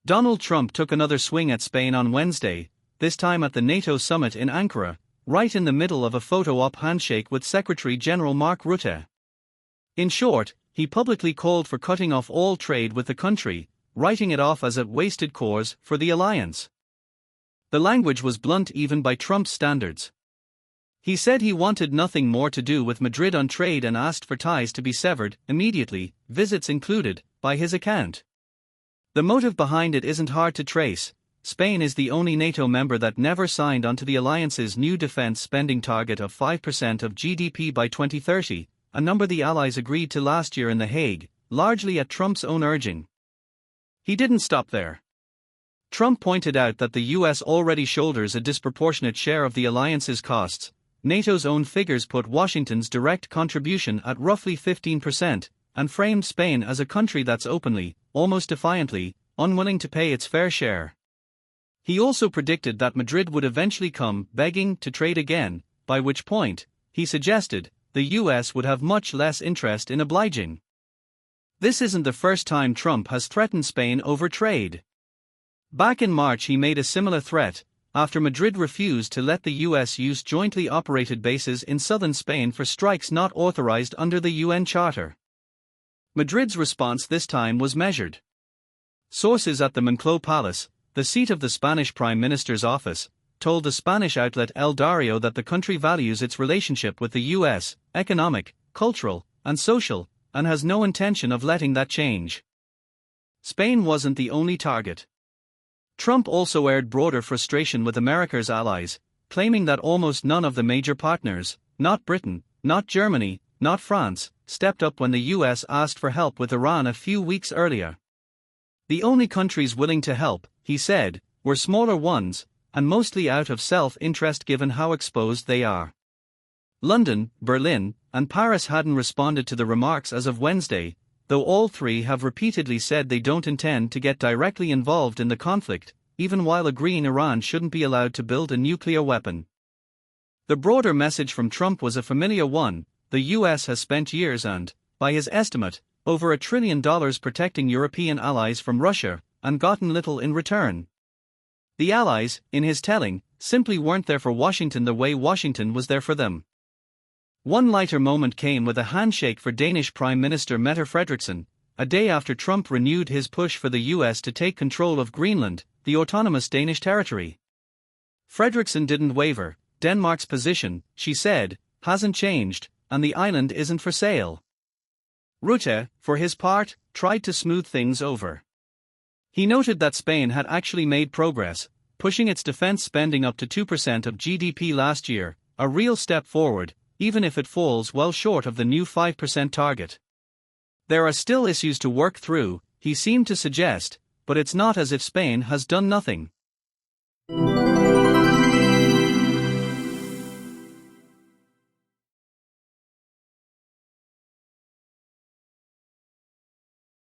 Donald Trump took another swing at Spain on Wednesday, this time at the NATO summit in Ankara, right in the middle of a photo-op handshake with Secretary-General Mark Rutte. In short, he publicly called for cutting off all trade with the country, writing it off as a wasted cause for the alliance. The language was blunt even by Trump's standards. He said he wanted nothing more to do with Madrid on trade and asked for ties to be severed immediately, visits included, by his account. The motive behind it isn't hard to trace. Spain is the only NATO member that never signed onto the alliance's new defense spending target of 5% of GDP by 2030, a number the allies agreed to last year in The Hague, largely at Trump's own urging. He didn't stop there. Trump pointed out that the US already shoulders a disproportionate share of the alliance's costs. NATO's own figures put Washington's direct contribution at roughly 15%, and framed Spain as a country that's openly, almost defiantly, unwilling to pay its fair share. He also predicted that Madrid would eventually come begging to trade again, by which point, he suggested, the US would have much less interest in obliging. This isn't the first time Trump has threatened Spain over trade. Back in March he made a similar threat, after Madrid refused to let the US use jointly operated bases in southern Spain for strikes not authorized under the UN Charter. Madrid's response this time was measured. Sources at the Moncloa Palace, the seat of the Spanish Prime Minister's office, told the Spanish outlet El Diario that the country values its relationship with the US, economic, cultural, and social, and has no intention of letting that change. Spain wasn't the only target. Trump also aired broader frustration with America's allies, claiming that almost none of the major partners, not Britain, not Germany, not France, stepped up when the US asked for help with Iran a few weeks earlier. The only countries willing to help, he said, were smaller ones, and mostly out of self-interest given how exposed they are. London, Berlin, and Paris hadn't responded to the remarks as of Wednesday, though all three have repeatedly said they don't intend to get directly involved in the conflict, even while agreeing Iran shouldn't be allowed to build a nuclear weapon. The broader message from Trump was a familiar one: the US has spent years and, by his estimate, over $1 trillion protecting European allies from Russia, and gotten little in return. The allies, in his telling, simply weren't there for Washington the way Washington was there for them. One lighter moment came with a handshake for Danish Prime Minister Mette Frederiksen, a day after Trump renewed his push for the US to take control of Greenland, the autonomous Danish territory. Frederiksen didn't waver. Denmark's position, she said, hasn't changed, and the island isn't for sale. Rutte, for his part, tried to smooth things over. He noted that Spain had actually made progress, pushing its defense spending up to 2% of GDP last year, a real step forward, even if it falls well short of the new 5% target. There are still issues to work through, he seemed to suggest, but it's not as if Spain has done nothing.